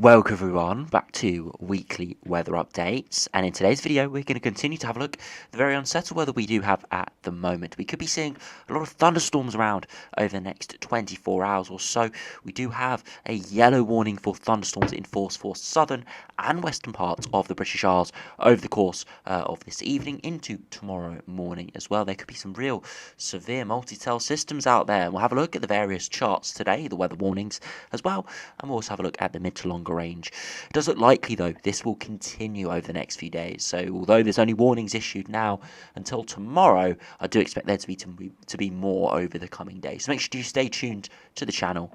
Welcome everyone back to weekly weather updates, and in today's video we're going to continue to have a look at the very unsettled weather we do have at the moment. We could be seeing a lot of thunderstorms around over the next 24 hours or so. We do have a yellow warning for thunderstorms in force for southern and western parts of the British Isles over the course of this evening into tomorrow morning as well. There could be some real severe multi-cell systems out there, and we'll have a look at the various charts today, the weather warnings as well, and we'll also have a look at the mid to longer range. It does look likely though this will continue over the next few days, so although there's only warnings issued now until tomorrow, I do expect there to be more over the coming days. So make sure you stay tuned to the channel,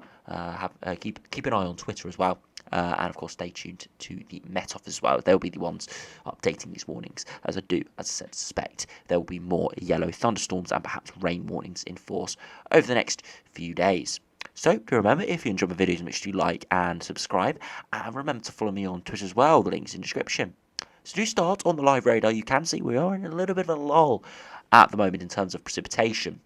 keep an eye on Twitter as well, and of course stay tuned to the Met Office as well. They'll be the ones updating these warnings, as I said, suspect there will be more yellow thunderstorms and perhaps rain warnings in force over the next few days. So, do remember, if you enjoy my videos, make sure you like and subscribe, and remember to follow me on Twitter as well, the link's in the description. So do start on the live radar. You can see we are in a little bit of a lull at the moment in terms of precipitation,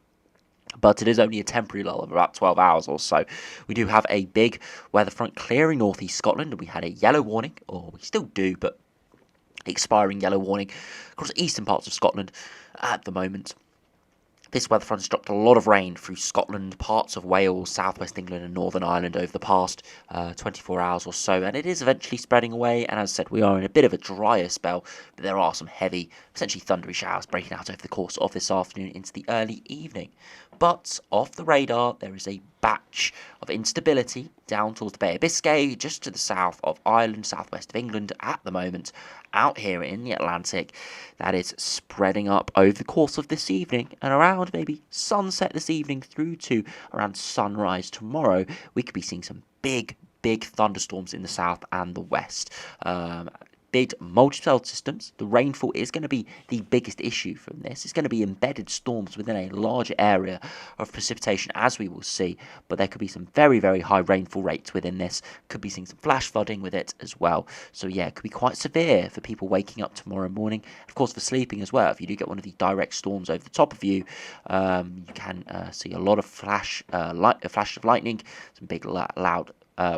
but it is only a temporary lull of about 12 hours or so. We do have a big weather front clearing northeast Scotland, and we had a yellow warning, or we still do, but expiring yellow warning across the eastern parts of Scotland at the moment. This weather front has dropped a lot of rain through Scotland, parts of Wales, southwest England and Northern Ireland over the past 24 hours or so, and it is eventually spreading away, and as I said, we are in a bit of a drier spell, but there are some heavy, potentially thundery showers breaking out over the course of this afternoon into the early evening. But off the radar, there is a batch of instability down towards the Bay of Biscay, just to the south of Ireland, southwest of England at the moment, out here in the Atlantic, that is spreading up over the course of this evening, and around maybe sunset this evening through to around sunrise tomorrow, we could be seeing some big thunderstorms in the south and the west. Big multi-cell systems. The rainfall is going to be the biggest issue from this. It's going to be embedded storms within a larger area of precipitation, as we will see, but there could be some very high rainfall rates within this. Could be seeing some flash flooding with it as well. So yeah, it could be quite severe for people waking up tomorrow morning. Of course, for sleeping as well. If you do get one of the direct storms over the top of you, you can see a lot of flash of lightning, some big loud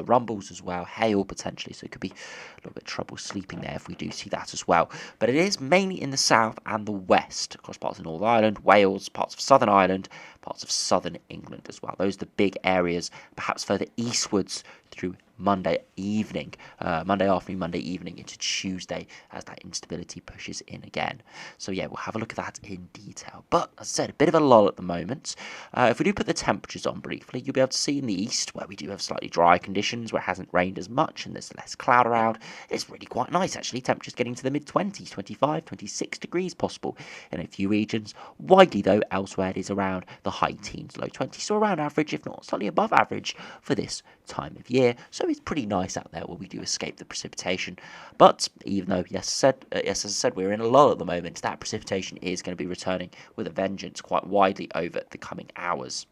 rumbles as well, hail potentially, so it could be a little bit of trouble sleeping there if we do see that as well. But it is mainly in the south and the west, across parts of Northern Ireland, Wales, parts of Southern Ireland, parts of Southern England as well. Those are the big areas, perhaps further eastwards through Monday afternoon, Monday evening into Tuesday, as that instability pushes in again. So yeah, we'll have a look at that in detail. But as I said, a bit of a lull at the moment. If we do put the temperatures on briefly, you'll be able to see in the east, where we do have slightly dry conditions, where it hasn't rained as much and there's less cloud around, it's really quite nice actually. Temperatures getting to the mid-20s, 25, 26 degrees possible in a few regions. Widely though, elsewhere it is around the high teens, low 20s, so around average, if not slightly above average for this time of year. So it's pretty nice out there where we do escape the precipitation. But even though, as I said, we're in a lull at the moment, that precipitation is going to be returning with a vengeance quite widely over the coming hours.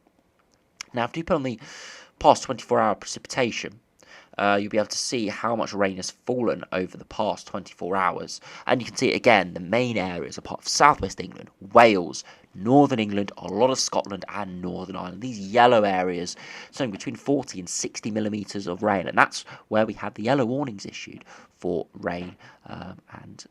Now, if you put on the past 24-hour precipitation, you'll be able to see how much rain has fallen over the past 24 hours. And you can see it again, the main areas are part of southwest England, Wales, Northern England, a lot of Scotland and Northern Ireland. These yellow areas, something between 40 and 60 millimetres of rain, and that's where we have the yellow warnings issued for rain, and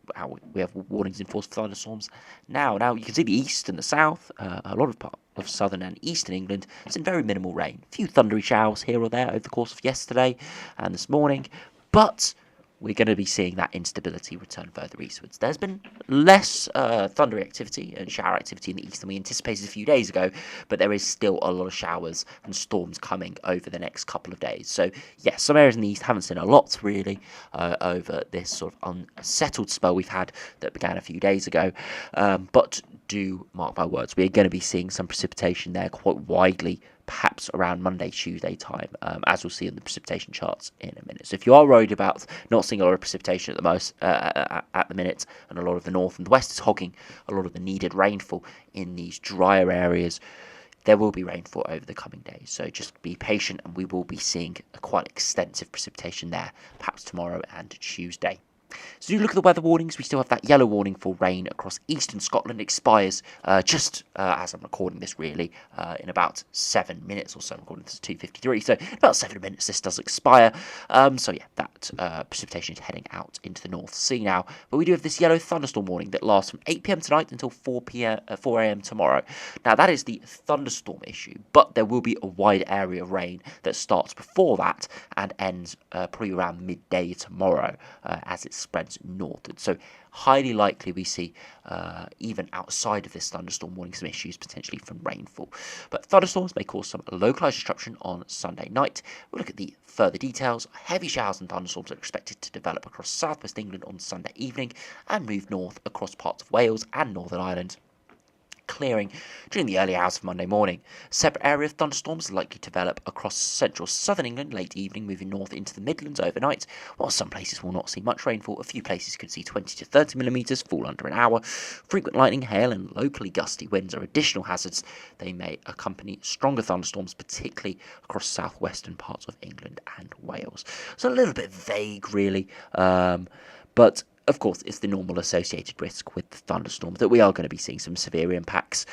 we have warnings in force for thunderstorms now. Now you can see the east and the south, a lot of southern and eastern England, it's in very minimal rain. A few thundery showers here or there over the course of yesterday and this morning, but we're going to be seeing that instability return further eastwards. There's been less thundery activity and shower activity in the east than we anticipated a few days ago, but there is still a lot of showers and storms coming over the next couple of days. So, yes, some areas in the east haven't seen a lot, really, over this sort of unsettled spell we've had that began a few days ago. But do mark my words, we are going to be seeing some precipitation there quite widely, perhaps around Monday, Tuesday time, as we'll see in the precipitation charts in a minute. So if you are worried about not seeing a lot of precipitation at the minute, and a lot of the north and the west is hogging a lot of the needed rainfall in these drier areas, there will be rainfall over the coming days. So just be patient, and we will be seeing a quite extensive precipitation there, perhaps tomorrow and Tuesday. So you look at the weather warnings, we still have that yellow warning for rain across eastern Scotland. Expires just as I'm recording this, really, in about 7 minutes or so. I'm recording this at 2:53, so in about 7 minutes this does expire. So yeah, that precipitation is heading out into the North Sea now. But we do have this yellow thunderstorm warning that lasts from 8 p.m. tonight until 4 a.m. tomorrow. Now that is the thunderstorm issue, but there will be a wide area of rain that starts before that and ends probably around midday tomorrow as it spreads northward. So highly likely we see, even outside of this thunderstorm warning, some issues potentially from rainfall. But thunderstorms may cause some localised disruption on Sunday night. We'll look at the further details. Heavy showers and thunderstorms are expected to develop across southwest England on Sunday evening and move north across parts of Wales and Northern Ireland, clearing during the early hours of Monday morning. A separate area of thunderstorms are likely to develop across central southern England late evening, moving north into the Midlands overnight. While some places will not see much rainfall, a few places could see 20 to 30 millimetres fall under an hour. Frequent lightning, hail and locally gusty winds are additional hazards. They may accompany stronger thunderstorms, particularly across southwestern parts of England and Wales. So a little bit vague, really, but of course, it's the normal associated risk with the thunderstorm that we are going to be seeing some severe impacts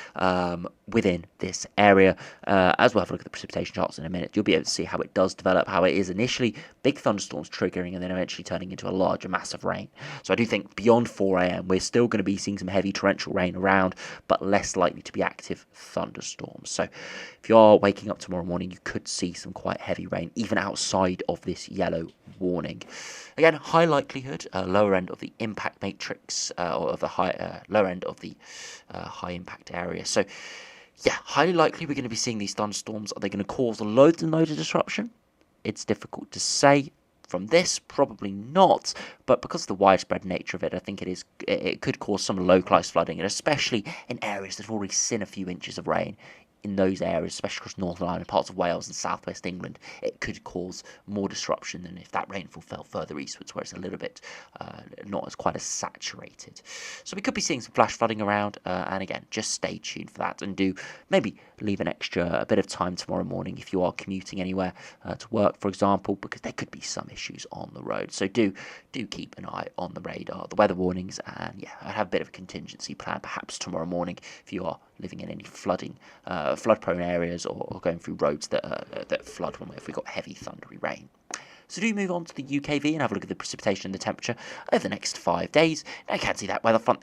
within this area. As we'll have a look at the precipitation charts in a minute, you'll be able to see how it does develop, how it is initially big thunderstorms triggering and then eventually turning into a larger mass of rain. So I do think beyond 4 a.m. we're still going to be seeing some heavy torrential rain around, but less likely to be active thunderstorms. So if you are waking up tomorrow morning, you could see some quite heavy rain, even outside of this yellow warning. Again, high likelihood, lower end of the impact matrix, or of the lower end of the high impact area. So, yeah, highly likely we're going to be seeing these thunderstorms. Are they going to cause loads and loads of disruption? It's difficult to say. From this, probably not, but because of the widespread nature of it, I think it could cause some localised flooding, and especially in areas that have already seen a few inches of rain. In those areas, especially across Northern Ireland, parts of Wales and southwest England, it could cause more disruption than if that rainfall fell further eastwards, where it's a little bit not as quite as saturated. So we could be seeing some flash flooding around, and again, just stay tuned for that, and do maybe leave a bit of time tomorrow morning if you are commuting anywhere to work, for example, because there could be some issues on the road. So do keep an eye on the radar, the weather warnings, and yeah, I have a bit of a contingency plan perhaps tomorrow morning if you are living in any flood-prone areas or going through roads that flood if we've got heavy thundery rain. So do move on to the UKV and have a look at the precipitation and the temperature over the next 5 days. Now you can see that weather front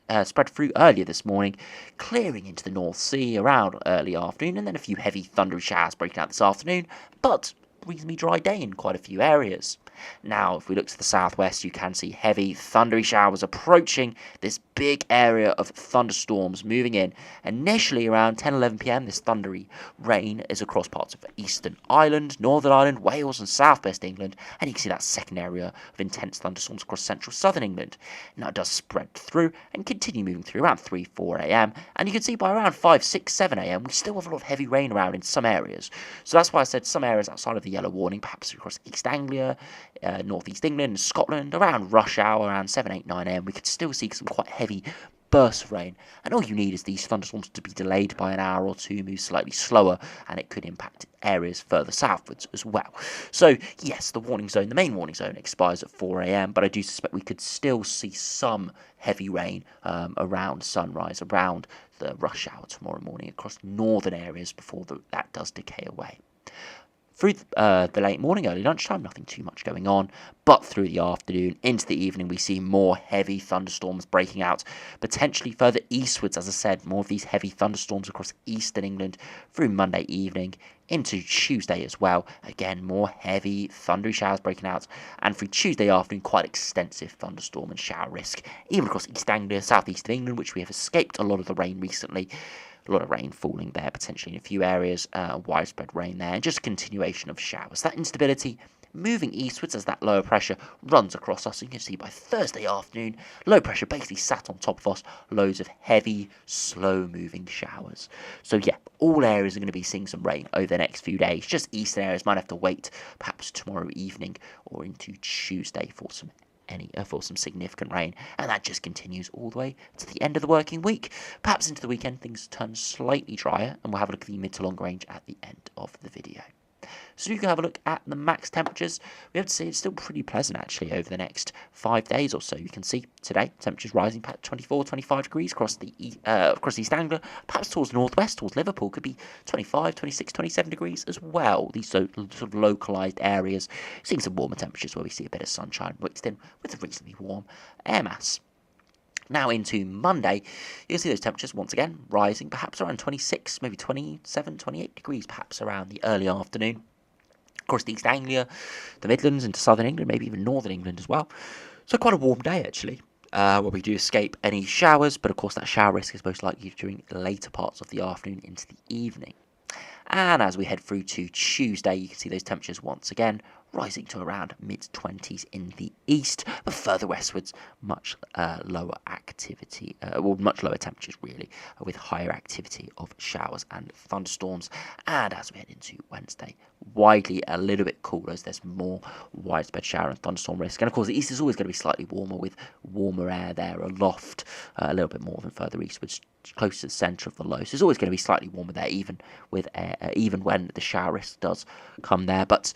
that spread through earlier this morning, clearing into the North Sea around early afternoon, and then a few heavy thundery showers breaking out this afternoon, but reasonably dry day in quite a few areas. Now, if we look to the southwest, you can see heavy thundery showers approaching this big area of thunderstorms moving in. Initially, around 10-11 p.m, this thundery rain is across parts of Eastern Ireland, Northern Ireland, Wales and southwest England, and you can see that second area of intense thunderstorms across central southern England. Now, it does spread through and continue moving through around 3-4 a.m, and you can see by around 5-6-7 a.m, we still have a lot of heavy rain around in some areas. So that's why I said some areas outside of the yellow warning, perhaps across East Anglia, northeast England and Scotland, around rush hour, around 7-8-9 a.m, we could still see some quite heavy bursts of rain, and all you need is these thunderstorms to be delayed by an hour or two, move slightly slower, and it could impact areas further southwards as well. So yes, the main warning zone expires at 4 a.m, but I do suspect we could still see some heavy rain around sunrise, around the rush hour tomorrow morning across northern areas before that does decay away. Through the late morning, early lunchtime, nothing too much going on, but through the afternoon, into the evening, we see more heavy thunderstorms breaking out, potentially further eastwards, as I said, more of these heavy thunderstorms across eastern England through Monday evening, into Tuesday as well. Again, more heavy thundery showers breaking out, and through Tuesday afternoon, quite extensive thunderstorm and shower risk, even across East Anglia, southeast of England, which we have escaped a lot of the rain recently. A lot of rain falling there, potentially in a few areas, widespread rain there, and just a continuation of showers. That instability moving eastwards as that lower pressure runs across us. And you can see by Thursday afternoon, low pressure basically sat on top of us, loads of heavy, slow-moving showers. So yeah, all areas are going to be seeing some rain over the next few days. Just eastern areas might have to wait perhaps tomorrow evening or into Tuesday for some significant rain, and that just continues all the way to the end of the working week. Perhaps into the weekend things turn slightly drier, and we'll have a look at the mid to long range at the end of the video. So you can have a look at the max temperatures. We have to see it's still pretty pleasant actually over the next 5 days or so. You can see today temperatures rising perhaps 24, 25 degrees across East Anglia, perhaps towards northwest, towards Liverpool, could be 25, 26, 27 degrees as well. These sort of localised areas, seeing some warmer temperatures where we see a bit of sunshine mixed in with a reasonably warm air mass. Now into Monday, you'll see those temperatures once again rising, perhaps around 26, maybe 27, 28 degrees, perhaps around the early afternoon. Of course, the East Anglia, the Midlands into southern England, maybe even northern England as well. So quite a warm day actually. Where we do escape any showers, but of course that shower risk is most likely during the later parts of the afternoon into the evening. And as we head through to Tuesday, you can see those temperatures once again rising to around mid-20s in the east, but further westwards, much lower activity, much lower temperatures really, with higher activity of showers and thunderstorms. And as we head into Wednesday, widely a little bit cooler as there's more widespread shower and thunderstorm risk. And of course, the east is always going to be slightly warmer with warmer air there aloft, a little bit more than further eastwards, close to the centre of the low. So it's always going to be slightly warmer there, even with even when the shower risk does come there. But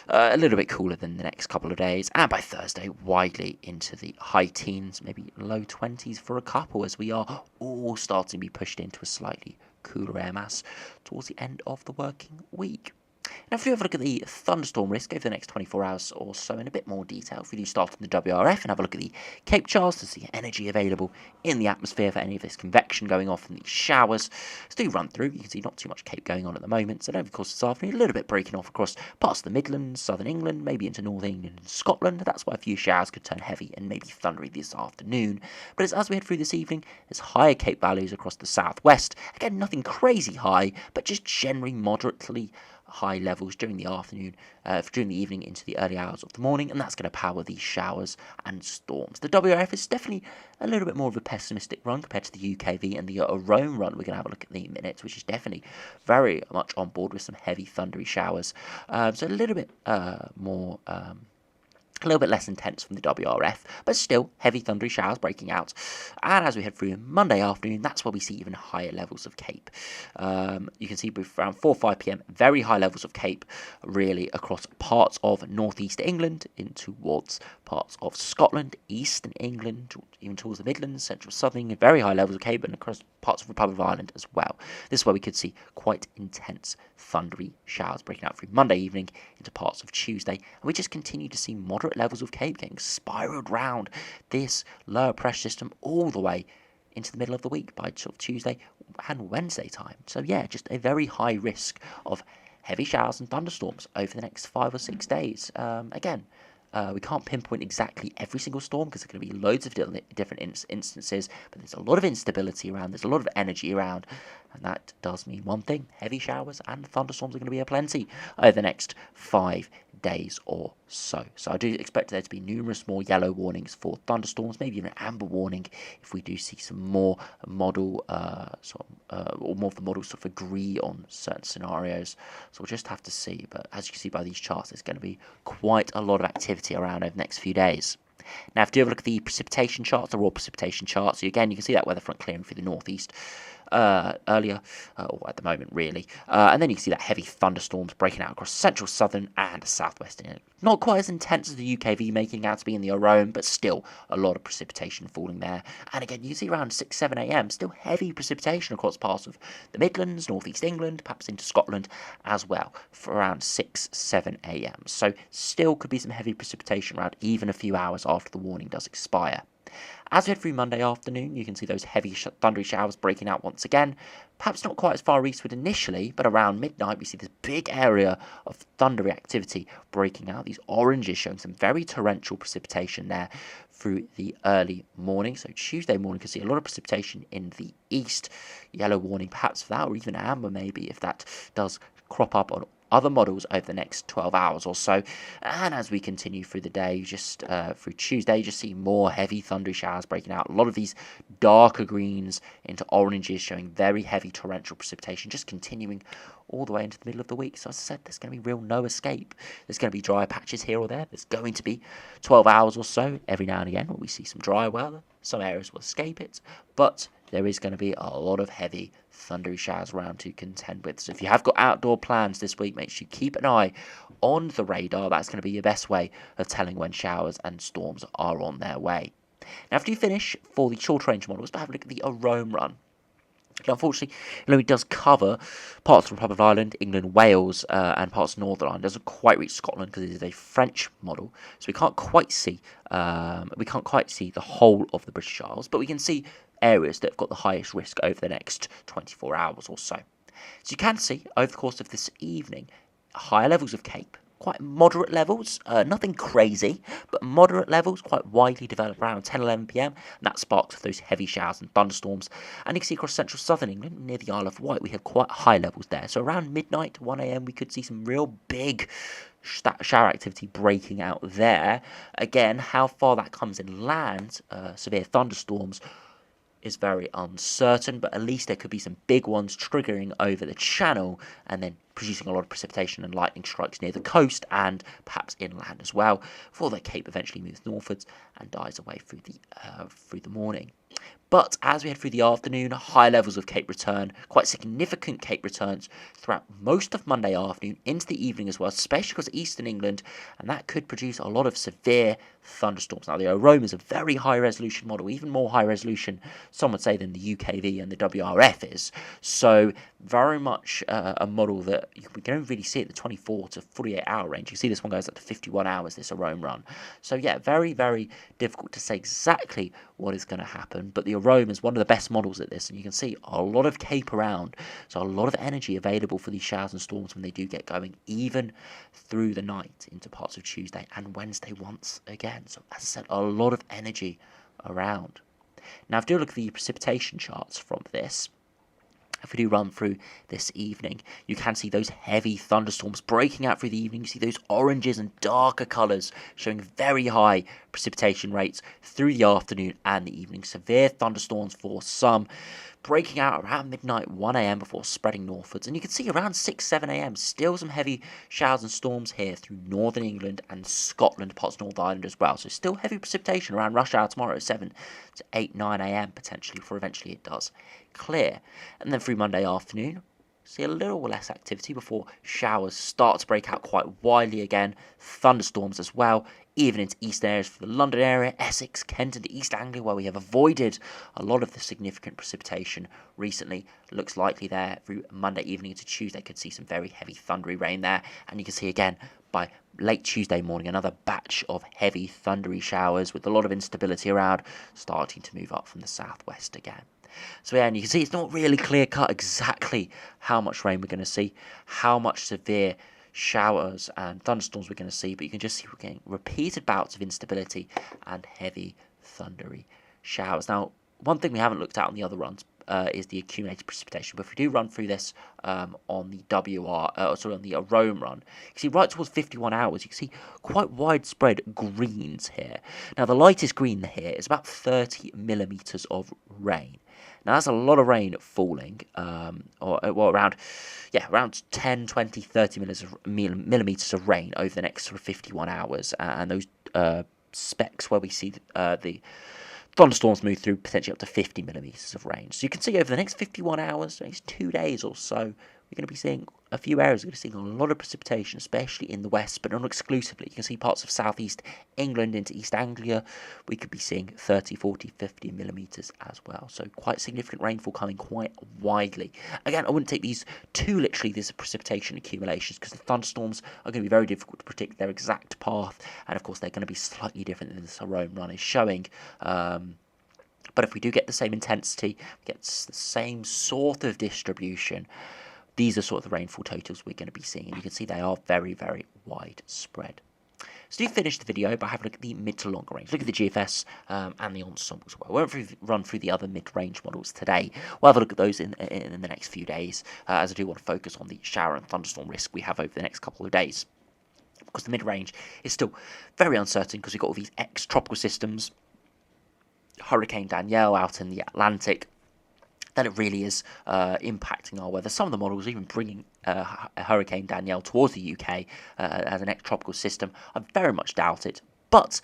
a little bit cooler than the next couple of days. And by Thursday, widely into the high teens, maybe low 20s for a couple, as we are all starting to be pushed into a slightly cooler air mass towards the end of the working week. Now, if we have a look at the thunderstorm risk over the next 24 hours or so in a bit more detail, if we do start on the WRF and have a look at the Cape charts to see energy available in the atmosphere for any of this convection going off in these showers, let's do run through. You can see not too much Cape going on at the moment, so over the course of this afternoon, a little bit breaking off across parts of the Midlands, southern England, maybe into northern England and Scotland. That's why a few showers could turn heavy and maybe thundery this afternoon. But as we head through this evening, there's higher Cape values across the southwest. Again, nothing crazy high, but just generally moderately high levels during the afternoon, during the evening into the early hours of the morning, and that's going to power these showers and storms. The WRF is definitely a little bit more of a pessimistic run compared to the UKV and the AROME run. We're going to have a look at the minutes, which is definitely very much on board with some heavy thundery showers. So a little bit more. A little bit less intense from the WRF, but still heavy thundery showers breaking out. And as we head through Monday afternoon, that's where we see even higher levels of Cape. You can see around 4 or 5 p.m, very high levels of Cape, really across parts of northeast England, in towards parts of Scotland, eastern England, even towards the Midlands, central southern England, very high levels of Cape, and across parts of Republic of Ireland as well. This is where we could see quite intense thundery showers breaking out through Monday evening into parts of Tuesday, and we just continue to see moderate levels of Cape getting spiraled round this lower pressure system all the way into the middle of the week by sort of Tuesday and Wednesday time. So yeah, just a very high risk of heavy showers and thunderstorms over the next 5 or 6 days. We can't pinpoint exactly every single storm because there are going to be loads of different instances, but there's a lot of instability around, there's a lot of energy around, and that does mean one thing: heavy showers and thunderstorms are going to be aplenty over the next 5 days or so. So I do expect there to be numerous more yellow warnings for thunderstorms, maybe even an amber warning if we do see some more model or more of the models sort of agree on certain scenarios. So we'll just have to see. But as you can see by these charts, there's going to be quite a lot of activity around over the next few days. Now, if you have a look at the precipitation charts, the raw precipitation charts, so again, you can see that weather front clearing through the northeast earlier, or at the moment really, and then you can see that heavy thunderstorms breaking out across central, southern and southwest England. Not quite as intense as the UKV making out to be in the AROME, but still a lot of precipitation falling there. And again, you see around 6, 7 a.m, still heavy precipitation across parts of the Midlands, northeast England, perhaps into Scotland as well, for around 6, 7 a.m. So still could be some heavy precipitation around even a few hours after the warning does expire. As we head through Monday afternoon, you can see those heavy thundery showers breaking out once again. Perhaps not quite as far eastward initially, but around midnight we see this big area of thundery activity breaking out. These oranges showing some very torrential precipitation there through the early morning. So Tuesday morning, you can see a lot of precipitation in the east. Yellow warning perhaps for that, or even amber maybe if that does crop up on other models over the next 12 hours or so. And as we continue through the day, just through Tuesday, you just see more heavy thundery showers breaking out. A lot of these darker greens into oranges showing very heavy torrential precipitation, just continuing all the way into the middle of the week. So as I said, there's going to be real no escape. There's going to be dry patches here or there. There's going to be 12 hours or so every now and again where we see some dry weather. Some areas will escape it, but there is going to be a lot of heavy thundery showers around to contend with. So if you have got outdoor plans this week, make sure you keep an eye on the radar. That's going to be your best way of telling when showers and storms are on their way. Now, after you finish for the short range models, have a look at the AROME run. Unfortunately, it only does cover parts of the Republic of Ireland, England, Wales, and parts of Northern Ireland. It doesn't quite reach Scotland because it is a French model, so we can't quite see the whole of the British Isles, but we can see areas that have got the highest risk over the next 24 hours or so. So you can see over the course of this evening higher levels of Cape. Quite moderate levels, nothing crazy, but moderate levels, quite widely developed around 10-11 p.m, and that sparks those heavy showers and thunderstorms. And you can see across central southern England, near the Isle of Wight, we have quite high levels there. So around midnight, 1 a.m, we could see some real big shower activity breaking out there. Again, how far that comes inland, severe thunderstorms, is very uncertain, but at least there could be some big ones triggering over the channel and then producing a lot of precipitation and lightning strikes near the coast and perhaps inland as well, before the Cape eventually moves northwards and dies away through the morning. But as we head through the afternoon, high levels of Cape return, quite significant Cape returns throughout most of Monday afternoon into the evening as well, especially across eastern England, and that could produce a lot of severe thunderstorms. Now, the AROME is a very high resolution model, even more high resolution, some would say, than the UKV and the WRF is. So, very much a model that we can only really see at the 24 to 48 hour range. You see this one goes up to 51 hours, this AROME run. So, yeah, very, very difficult to say exactly what is going to happen, but the AROME is one of the best models at this, and you can see a lot of Cape around, so a lot of energy available for these showers and storms when they do get going, even through the night into parts of Tuesday and Wednesday once again. So as I said, a lot of energy around. Now, if you do look at the precipitation charts from this, if we do run through this evening, you can see those heavy thunderstorms breaking out through the evening. You see those oranges and darker colours showing very high precipitation rates through the afternoon and the evening. Severe thunderstorms for some, breaking out around midnight, 1 a.m. before spreading northwards. And you can see around 6, 7 a.m. still some heavy showers and storms here through northern England and Scotland, parts of Northern Ireland as well. So still heavy precipitation around rush hour tomorrow at 7 to 8, 9 a.m. potentially, before eventually it does clear. And then through Monday afternoon, see a little less activity before showers start to break out quite widely again. Thunderstorms as well, even into eastern areas for the London area, Essex, Kent and East Anglia, where we have avoided a lot of the significant precipitation recently. Looks likely there through Monday evening into Tuesday could see some very heavy thundery rain there. And you can see again by late Tuesday morning another batch of heavy thundery showers with a lot of instability around, starting to move up from the southwest again. So yeah, and you can see it's not really clear cut exactly how much rain we're going to see, how much severe showers and thunderstorms we're going to see, but you can just see we're getting repeated bouts of instability and heavy thundery showers. Now, one thing we haven't looked at on the other runs is the accumulated precipitation, but if we do run through this on the on the AROME run, you can see right towards 51 hours, you can see quite widespread greens here. Now, the lightest green here is about 30 millimetres of rain. Now, that's a lot of rain falling, around 10, 20, 30 millimetres of rain over the next sort of 51 hours. And those specks where we see the thunderstorms move through potentially up to 50 millimetres of rain. So you can see over the next 51 hours, next 2 days or so, we're going to be seeing a few areas. We're going to be seeing a lot of precipitation, especially in the west, but not exclusively. You can see parts of southeast England into East Anglia. We could be seeing 30, 40, 50 millimetres as well. So quite significant rainfall coming quite widely. Again, I wouldn't take these too literally, these precipitation accumulations, because the thunderstorms are going to be very difficult to predict their exact path. And of course, they're going to be slightly different than this AROME run is showing. But if we do get the same intensity, get the same sort of distribution, these are sort of the rainfall totals we're going to be seeing. And you can see they are very, very widespread. So you finish the video by having a look at the mid to longer range. Look at the GFS and the ensembles. I won't run through the other mid-range models today. We'll have a look at those in the next few days, as I do want to focus on the shower and thunderstorm risk we have over the next couple of days. Because the mid-range is still very uncertain, because we've got all these ex-tropical systems, Hurricane Danielle out in the Atlantic, that it really is impacting our weather. Some of the models even bringing Hurricane Danielle towards the UK as an ex-tropical system. I very much doubt it, but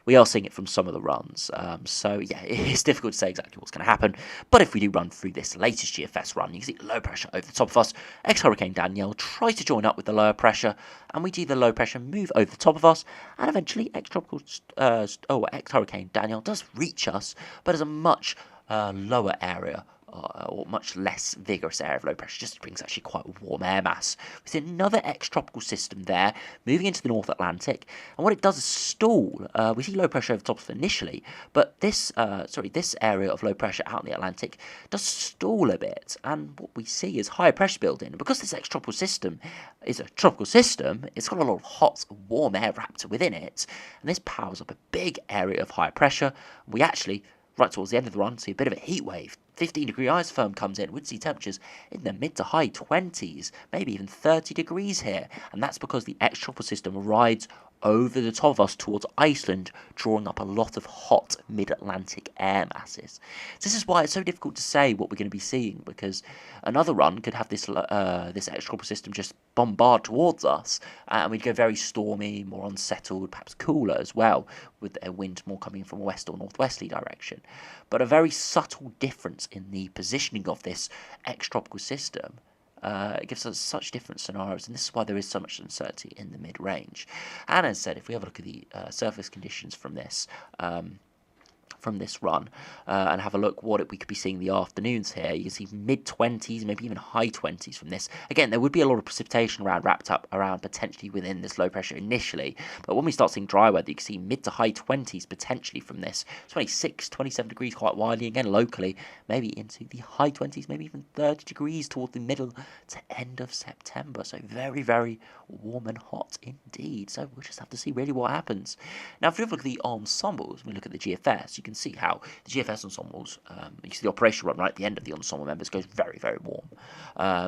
we are seeing it from some of the runs. So yeah, it's difficult to say exactly what's going to happen. But if we do run through this latest GFS run, you can see low pressure over the top of us. Ex-Hurricane Danielle tries to join up with the lower pressure, and we see the low pressure move over the top of us, and eventually ex-Hurricane Danielle does reach us, but as a much lower area, or much less vigorous area of low pressure, just brings actually quite a warm air mass. We see another ex-tropical system there, moving into the North Atlantic, and what it does is stall. We see low pressure over the top of it initially, but this area of low pressure out in the Atlantic does stall a bit, and what we see is higher pressure building. Because this ex-tropical system is a tropical system, it's got a lot of hot, warm air wrapped within it, and this powers up a big area of higher pressure. We actually, right towards the end of the run, see a bit of a heat wave. 15-degree isotherm comes in. We'd see temperatures in the mid to high 20s, maybe even 30 degrees here. And that's because the ex-tropical system rides over the top of us towards Iceland, drawing up a lot of hot mid-Atlantic air masses. This is why it's so difficult to say what we're going to be seeing, because another run could have this ex-tropical system just bombard towards us, and we'd go very stormy, more unsettled, perhaps cooler as well, with a wind more coming from a west or northwesterly direction. But a very subtle difference in the positioning of this ex-tropical system it gives us such different scenarios, and this is why there is so much uncertainty in the mid-range. And as I said, if we have a look at the surface conditions from this run and have a look what we could be seeing in the afternoons here, you can see mid-20s, maybe even high 20s from this. Again, there would be a lot of precipitation wrapped up around potentially within this low pressure initially, but when we start seeing dry weather, you can see mid to high 20s potentially from this. 26, 27 degrees quite widely, again locally, maybe into the high 20s, maybe even 30 degrees toward the middle to end of September. So very, very warm and hot indeed. So we'll just have to see really what happens. Now, if we look at the ensembles, we look at the GFS, you can see how the GFS ensembles, you see the operational run right at the end of the ensemble members goes very, very warm.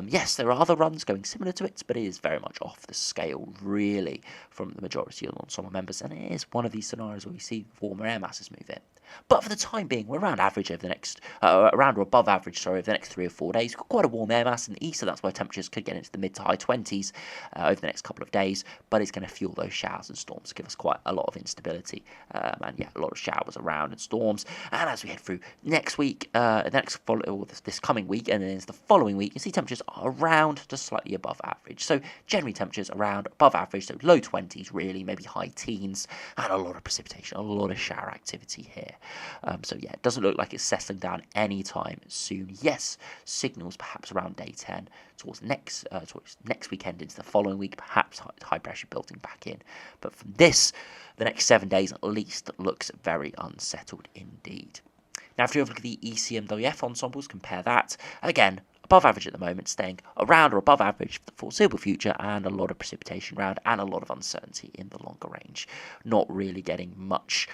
Yes, there are other runs going similar to it, but it is very much off the scale, really, from the majority of the ensemble members, and it is one of these scenarios where we see warmer air masses move in. But for the time being, we're around average over the next, around or above average, sorry, over the next 3 or 4 days. We've got quite a warm air mass in the east, so that's why temperatures could get into the mid to high 20s over the next couple of days, but it's going to fuel those showers and storms, give us quite a lot of instability, and yeah, a lot of showers around and storms. And as we head through next week, this coming week, and then it's the following week, you see temperatures are around to slightly above average. So generally temperatures around above average, so low 20s really, maybe high teens, and a lot of precipitation, a lot of shower activity here. So yeah, it doesn't look like it's settling down anytime soon. Yes, signals perhaps around day 10 towards next weekend into the following week, perhaps high pressure building back in. But from this, the next 7 days at least looks very unsettled indeed. Now, if you look at the ECMWF ensembles, compare that again. Above average at the moment, staying around or above average for the foreseeable future, and a lot of precipitation around and a lot of uncertainty in the longer range. Not really getting much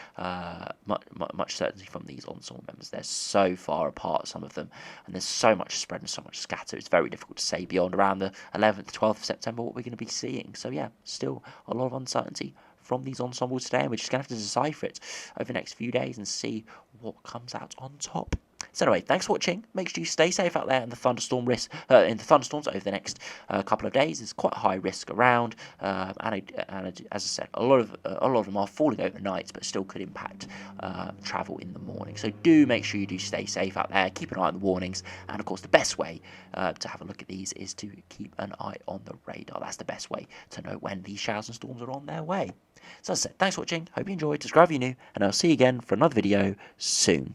certainty from these ensemble members. They're so far apart, some of them, and there's so much spread and so much scatter. It's very difficult to say beyond around the 11th, 12th of September what we're going to be seeing. So yeah, still a lot of uncertainty from these ensembles today, and we're just going to have to decipher it over the next few days and see what comes out on top. So anyway, thanks for watching. Make sure you stay safe out there in the thunderstorms over the next couple of days. There's quite a high risk around, and as I said, a lot of them are falling overnight, but still could impact travel in the morning. So do make sure you do stay safe out there. Keep an eye on the warnings, and of course, the best way to have a look at these is to keep an eye on the radar. That's the best way to know when these showers and storms are on their way. So as I said, thanks for watching. Hope you enjoyed. Subscribe if you're new, and I'll see you again for another video soon.